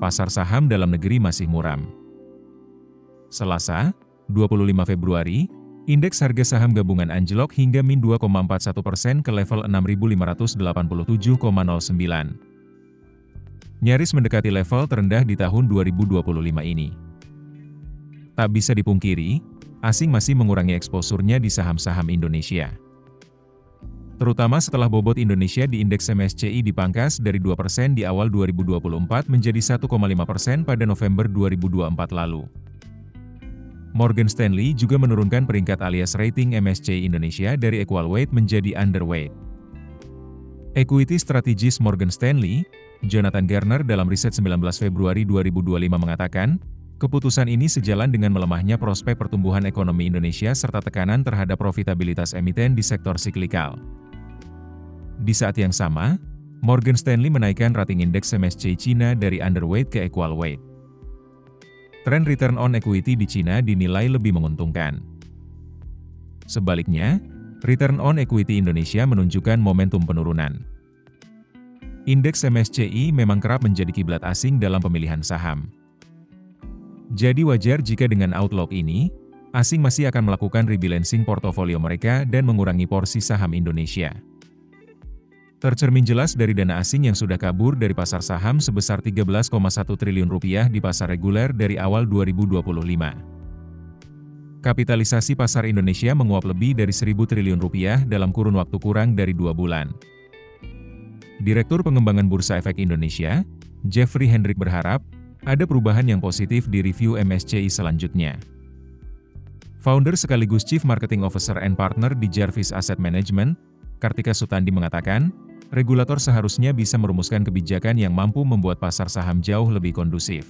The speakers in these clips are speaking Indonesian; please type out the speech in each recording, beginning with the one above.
pasar saham dalam negeri masih muram. Selasa, 25 Februari, indeks harga saham gabungan anjlok hingga min 2,41% ke level 6.587,09. Nyaris mendekati level terendah di tahun 2025 ini. Tak bisa dipungkiri, asing masih mengurangi eksposurnya di saham-saham Indonesia. Terutama setelah bobot Indonesia di indeks MSCI dipangkas dari 2% di awal 2024 menjadi 1,5% pada November 2024 lalu. Morgan Stanley juga menurunkan peringkat alias rating MSCI Indonesia dari equal weight menjadi underweight. Equity strategist Morgan Stanley, Jonathan Garner dalam riset 19 Februari 2025 mengatakan, keputusan ini sejalan dengan melemahnya prospek pertumbuhan ekonomi Indonesia serta tekanan terhadap profitabilitas emiten di sektor siklikal. Di saat yang sama, Morgan Stanley menaikkan rating indeks MSCI Cina dari underweight ke equal weight. Tren return on equity di Cina dinilai lebih menguntungkan. Sebaliknya, return on equity Indonesia menunjukkan momentum penurunan. Indeks MSCI memang kerap menjadi kiblat asing dalam pemilihan saham. Jadi wajar jika dengan outlook ini, asing masih akan melakukan rebalancing portofolio mereka dan mengurangi porsi saham Indonesia. Tercermin jelas dari dana asing yang sudah kabur dari pasar saham sebesar Rp13,1 triliun di pasar reguler dari awal 2025. Kapitalisasi pasar Indonesia menguap lebih dari Rp1.000 triliun dalam kurun waktu kurang dari 2 bulan. Direktur Pengembangan Bursa Efek Indonesia, Jeffrey Hendrik berharap, ada perubahan yang positif di review MSCI selanjutnya. Founder sekaligus Chief Marketing Officer and Partner di Jarvis Asset Management, Kartika Sutandi mengatakan, regulator seharusnya bisa merumuskan kebijakan yang mampu membuat pasar saham jauh lebih kondusif.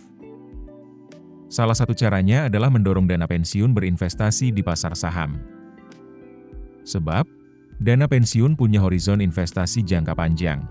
Salah satu caranya adalah mendorong dana pensiun berinvestasi di pasar saham. Sebab, dana pensiun punya horizon investasi jangka panjang.